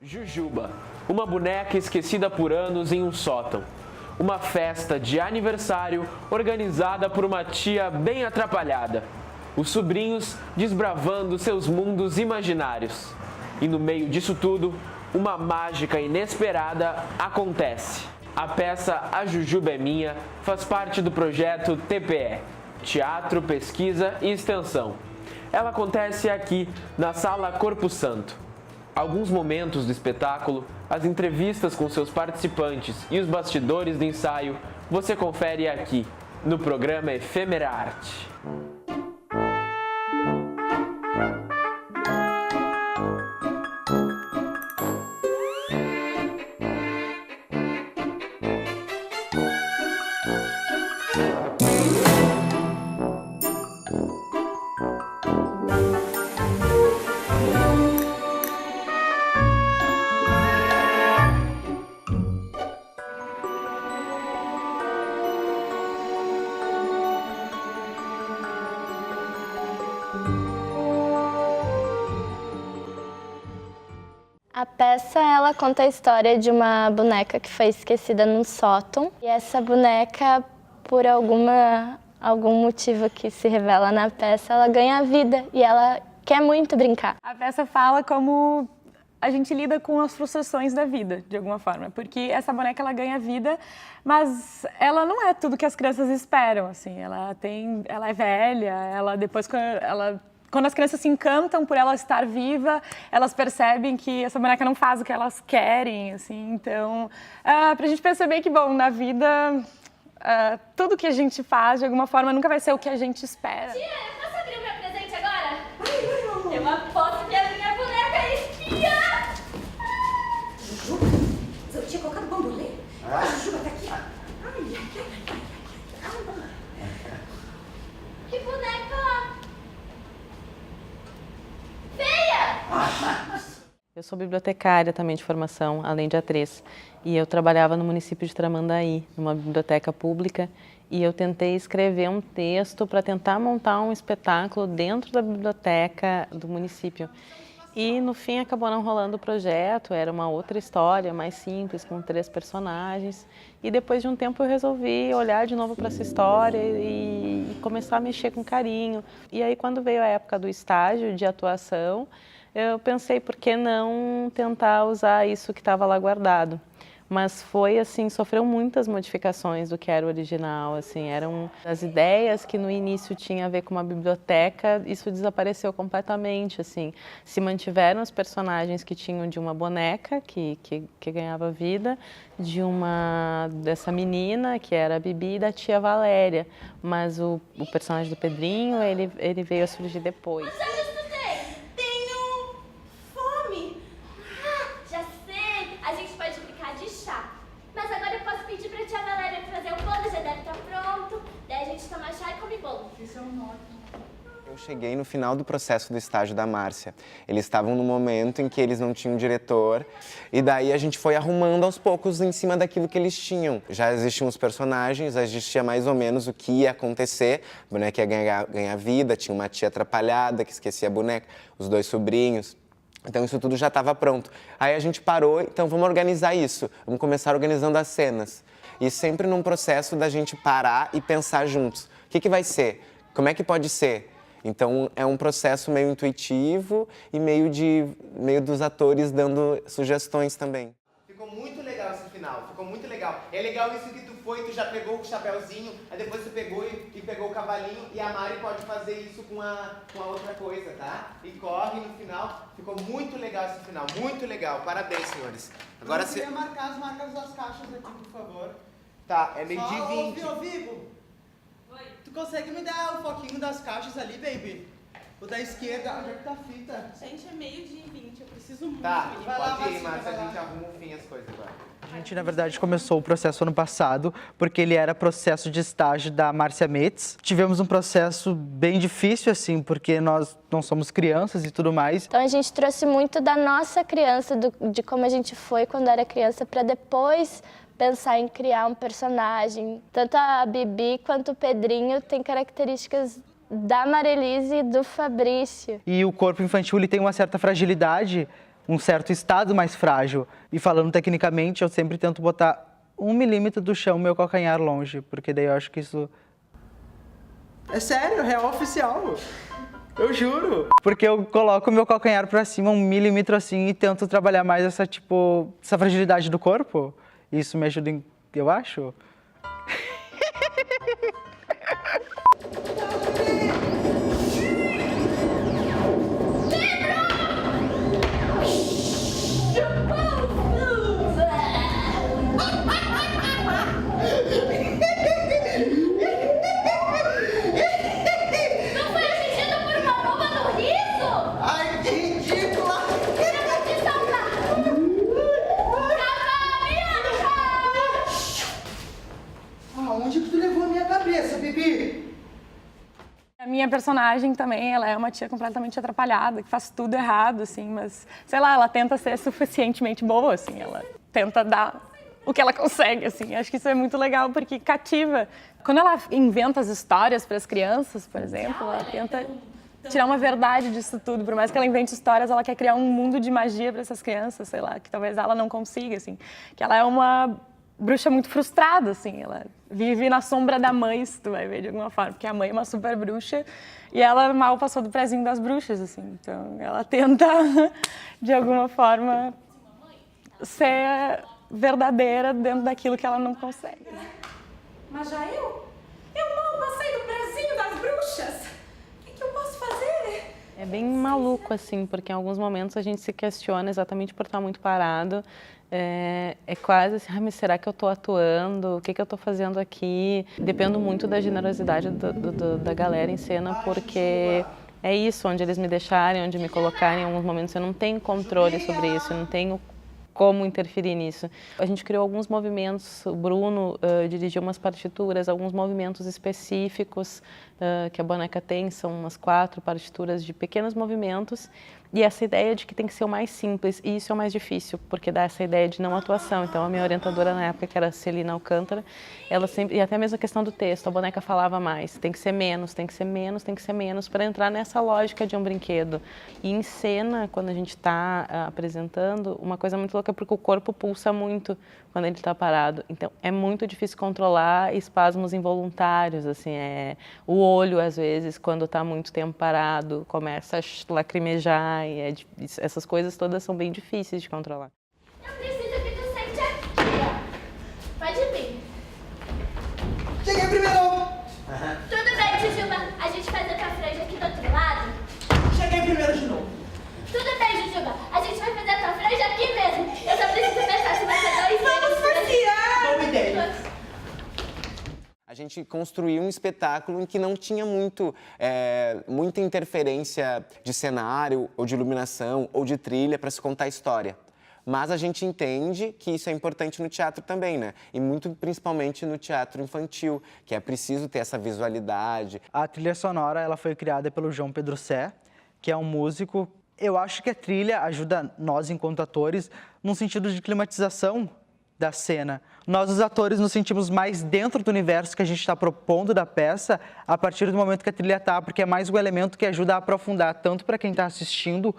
Jujuba, uma boneca esquecida por anos em um sótão. Uma festa de aniversário organizada por uma tia bem atrapalhada. Os sobrinhos desbravando seus mundos imaginários. E no meio disso tudo, uma mágica inesperada acontece. A peça A Jujuba é Minha faz parte do projeto TPE, Teatro, Pesquisa e Extensão. Ela acontece aqui, na Sala Corpo Santo. Alguns momentos do espetáculo, as entrevistas com seus participantes e os bastidores do ensaio, você confere aqui, no programa Efêmera Arte. A peça, ela conta a história de uma boneca que foi esquecida num sótão. E essa boneca, por algum motivo que se revela na peça, ela ganha vida e ela quer muito brincar. A peça fala como a gente lida com as frustrações da vida, de alguma forma. Porque essa boneca, ela ganha vida, mas ela não é tudo que as crianças esperam, assim. Ela é velha, quando as crianças se encantam por ela estar viva, elas percebem que essa boneca não faz o que elas querem, assim. Então, pra gente perceber que, bom, na vida, tudo que a gente faz, de alguma forma, nunca vai ser o que a gente espera. Tia, eu posso abrir o meu presente agora? Eu aposto que a minha boneca é espia! Jujuba? Eu tinha colocado bambolê? A Jujuba tá aqui. Que boneca feia! Eu sou bibliotecária também de formação, além de atriz. E eu trabalhava no município de Tramandaí, numa biblioteca pública, e eu tentei escrever um texto para tentar montar um espetáculo dentro da biblioteca do município. E no fim acabou não rolando o projeto, era uma outra história, mais simples, com 3 personagens. E depois de um tempo eu resolvi olhar de novo para essa história e começar a mexer com carinho. E aí quando veio a época do estágio de atuação, eu pensei por que não tentar usar isso que estava lá guardado. Mas foi assim, sofreu muitas modificações do que era o original, assim, eram as ideias que no início tinha a ver com uma biblioteca, isso desapareceu completamente, assim. Se mantiveram os personagens que tinham de uma boneca que ganhava vida, dessa menina que era a Bibi e da tia Valéria, mas o personagem do Pedrinho, ele veio a surgir depois. Eu cheguei no final do processo do estágio da Márcia. Eles estavam no momento em que eles não tinham diretor e daí a gente foi arrumando aos poucos em cima daquilo que eles tinham. Já existiam os personagens, já existia mais ou menos o que ia acontecer. A boneca ia ganhar vida, tinha uma tia atrapalhada que esquecia a boneca, os 2 sobrinhos. Então isso tudo já estava pronto. Aí a gente parou, então vamos organizar isso. Vamos começar organizando as cenas. E sempre num processo da gente parar e pensar juntos. O que vai ser? Como é que pode ser? Então é um processo meio intuitivo e meio dos atores dando sugestões também. Ficou muito legal esse final, ficou muito legal. É legal isso que tu já pegou o chapéuzinho, aí depois tu pegou e pegou o cavalinho e a Mari pode fazer isso com a outra coisa, tá? E corre no final. Ficou muito legal esse final, muito legal. Parabéns, senhores. Agora eu queria marcar as marcas das caixas aqui, por favor. Tá, é meio de 20. Ô, Vigo. Oi. Tu consegue me dar o foquinho das caixas ali, baby? O da esquerda, onde é que tá a fita? Gente, é meio dia e 20, eu preciso muito. Tá, Vai lá, pode ir, Marcinha, Márcia, vai a lá. gente arruma o fim as coisas agora. A gente, na verdade, começou o processo ano passado, porque ele era processo de estágio da Márcia Metz. Tivemos um processo bem difícil, assim, porque nós não somos crianças e tudo mais. Então a gente trouxe muito da nossa criança, de como a gente foi quando era criança, para depois pensar em criar um personagem. Tanto a Bibi quanto o Pedrinho têm características da Marilise e do Fabrício. E o corpo infantil ele tem uma certa fragilidade, um certo estado mais frágil. E falando tecnicamente, eu sempre tento botar 1 milímetro do chão meu calcanhar longe, porque daí eu acho que isso... É sério, é real oficial. Eu juro. Porque eu coloco o meu calcanhar pra cima 1 milímetro assim e tento trabalhar mais essa fragilidade do corpo. Isso me ajuda, eu acho. Não foi atingido por uma bomba no riso? Ai, que ridícula! Eu vou te salvar! Aonde que tu levou a minha cabeça, Bibi? A minha personagem também, ela é uma tia completamente atrapalhada, que faz tudo errado, assim, mas, sei lá, ela tenta ser suficientemente boa, assim, ela tenta dar o que ela consegue, assim. Acho que isso é muito legal, porque cativa. Quando ela inventa as histórias para as crianças, por exemplo, ela tenta tirar uma verdade disso tudo. Por mais que ela invente histórias, ela quer criar um mundo de magia para essas crianças, sei lá, que talvez ela não consiga, assim. Que ela é uma bruxa muito frustrada, assim, ela vive na sombra da mãe, se tu vai ver de alguma forma, porque a mãe é uma super bruxa e ela mal passou do prezinho das bruxas, assim, então ela tenta, de alguma forma, ser verdadeira dentro daquilo que ela não consegue. Mas já eu mal passei do prezinho das bruxas. O que eu posso fazer? É bem maluco, assim, porque em alguns momentos a gente se questiona exatamente por estar muito parado. É quase assim, mas será que eu estou atuando? O que eu estou fazendo aqui? Dependo muito da generosidade da galera em cena, porque é isso, onde eles me deixarem, onde me colocarem em alguns momentos. Eu não tenho controle sobre isso, eu não tenho como interferir nisso. A gente criou alguns movimentos, o Bruno dirigiu umas partituras, alguns movimentos específicos que a boneca tem, são umas 4 partituras de pequenos movimentos, e essa ideia de que tem que ser o mais simples, e isso é o mais difícil, porque dá essa ideia de não atuação. Então a minha orientadora na época, que era a Celina Alcântara, ela sempre, e até mesmo a questão do texto, a boneca falava mais, tem que ser menos, tem que ser menos, tem que ser menos, para entrar nessa lógica de um brinquedo. E em cena, quando a gente está apresentando, uma coisa muito louca é porque o corpo pulsa muito quando ele está parado. Então é muito difícil controlar espasmos involuntários, assim, o olho às vezes, quando está muito tempo parado, começa a lacrimejar, e essas coisas todas são bem difíceis de controlar. Eu preciso que tu sente aqui, ó. Pode vir. Cheguei primeiro! Tudo bem, Jujuba. A gente faz outra franja aqui do outro lado. Cheguei primeiro de novo. Tudo bem, Jujuba. A gente vai fazer a tua franja aqui mesmo. Eu só preciso pensar se vai ser 2 Vamos passear! Boa ideia. A gente construiu um espetáculo em que não tinha muita interferência de cenário, ou de iluminação, ou de trilha para se contar a história. Mas a gente entende que isso é importante no teatro também, né? E muito principalmente no teatro infantil, que é preciso ter essa visualidade. A trilha sonora ela foi criada pelo João Pedro Sé, que é um músico. Eu acho que a trilha ajuda nós, enquanto atores, num sentido de climatização da cena. Nós, os atores, nos sentimos mais dentro do universo que a gente está propondo da peça a partir do momento que a trilha está, porque é mais um elemento que ajuda a aprofundar tanto para quem está assistindo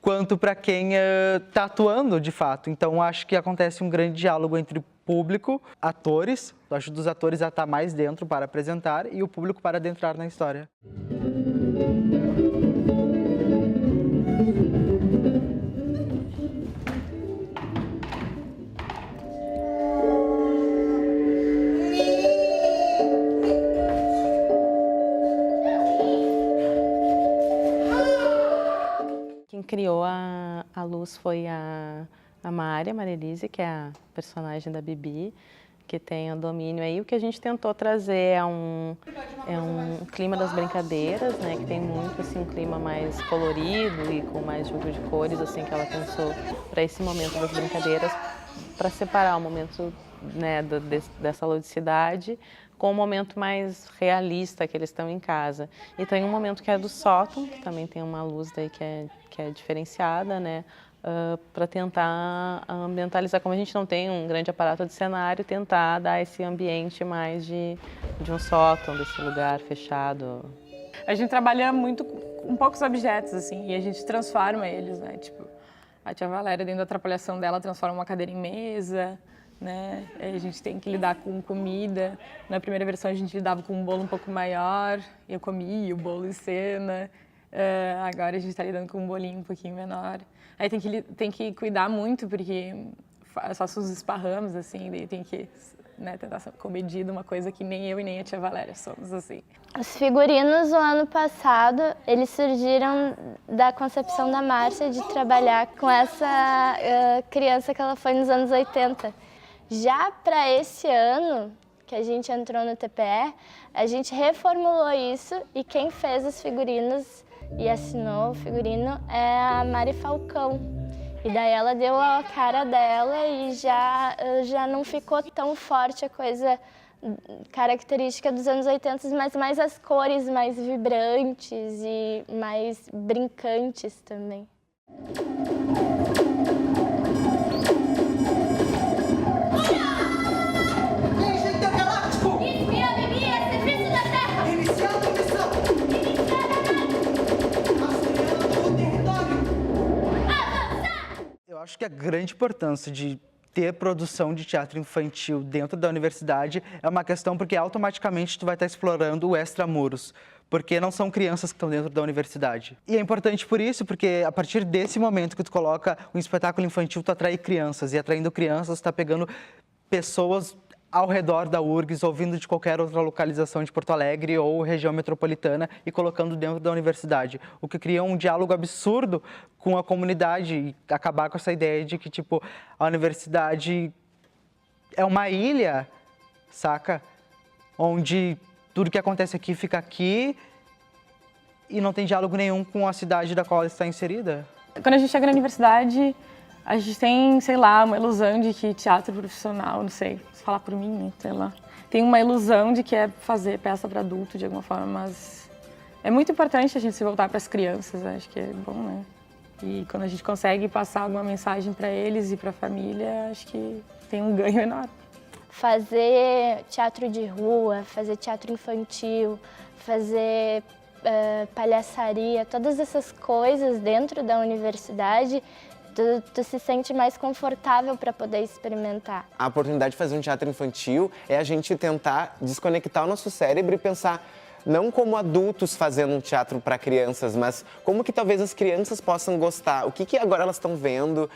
quanto para quem está atuando de fato. Então, acho que acontece um grande diálogo entre o público, atores, ajuda os atores a estar mais dentro para apresentar e o público para adentrar na história. Quem criou a luz foi a Maria Elise, que é a personagem da Bibi, que tenha domínio aí. O que a gente tentou trazer é um clima das brincadeiras, né, que tem muito assim, um clima mais colorido e com mais jogo de cores, assim, que ela pensou para esse momento das brincadeiras, para separar o momento, né, dessa ludicidade com um momento mais realista, que eles estão em casa. E tem um momento que é do sótão, que também tem uma luz daí que é diferenciada, né? Para tentar ambientalizar, como a gente não tem um grande aparato de cenário, tentar dar esse ambiente mais de um sótão, desse lugar fechado. A gente trabalha muito com poucos objetos, assim, e a gente transforma eles, né? Tipo, a tia Valéria, dentro da atrapalhação dela, transforma uma cadeira em mesa, né? A gente tem que lidar com comida. Na primeira versão a gente lidava com um bolo um pouco maior, eu comia o bolo em cena. Agora a gente está lidando com um bolinho um pouquinho menor. Aí tem que cuidar muito, porque só os esparramos, assim, daí tem que, né, tentar ser comedido, uma coisa que nem eu e nem a tia Valéria somos, assim. Os figurinos, o ano passado, eles surgiram da concepção da Márcia de trabalhar com essa criança que ela foi nos anos 80. Já para esse ano, que a gente entrou no TPE, a gente reformulou isso e quem fez os figurinos e assinou o figurino é a Mari Falcão. E daí ela deu a cara dela e já não ficou tão forte a coisa característica dos anos 80, mas mais as cores mais vibrantes e mais brincantes também. Eu acho que a grande importância de ter produção de teatro infantil dentro da universidade é uma questão porque automaticamente tu vai estar explorando o extramuros, porque não são crianças que estão dentro da universidade. E é importante por isso, porque a partir desse momento que tu coloca um espetáculo infantil, tu atrai crianças, e atraindo crianças, tu tá pegando pessoas ao redor da URGS, ouvindo de qualquer outra localização de Porto Alegre ou região metropolitana e colocando dentro da universidade, o que cria um diálogo absurdo com a comunidade e acabar com essa ideia de que, tipo, a universidade é uma ilha, saca? Onde tudo que acontece aqui fica aqui e não tem diálogo nenhum com a cidade da qual ela está inserida. Quando a gente chega na universidade, a gente tem, sei lá, uma ilusão de que teatro profissional, não sei, se falar por mim, né, sei lá. Tem uma ilusão de que é fazer peça para adulto de alguma forma, mas é muito importante a gente se voltar para as crianças, acho que é bom, né? E quando a gente consegue passar alguma mensagem para eles e para a família, acho que tem um ganho enorme. Fazer teatro de rua, fazer teatro infantil, fazer palhaçaria, todas essas coisas dentro da universidade, tu se sente mais confortável para poder experimentar. A oportunidade de fazer um teatro infantil é a gente tentar desconectar o nosso cérebro e pensar não como adultos fazendo um teatro para crianças, mas como que talvez as crianças possam gostar, o que agora elas estão vendo,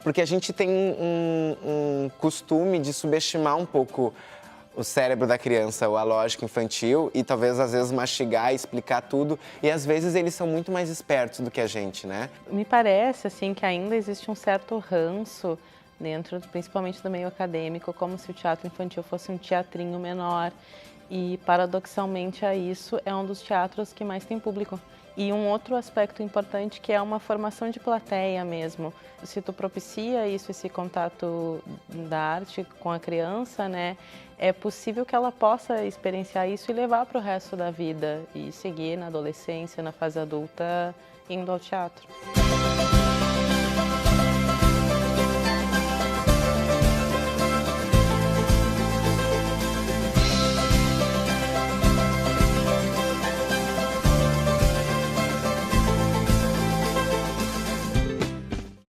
porque a gente tem um costume de subestimar um pouco o cérebro da criança ou a lógica infantil e talvez às vezes mastigar e explicar tudo, e às vezes eles são muito mais espertos do que a gente, né? Me parece assim que ainda existe um certo ranço dentro, principalmente do meio acadêmico, como se o teatro infantil fosse um teatrinho menor, e paradoxalmente isso é um dos teatros que mais tem público. E um outro aspecto importante que é uma formação de plateia mesmo. Se tu propicia isso, esse contato da arte com a criança, né, é possível que ela possa experienciar isso e levar para o resto da vida e seguir na adolescência, na fase adulta, indo ao teatro.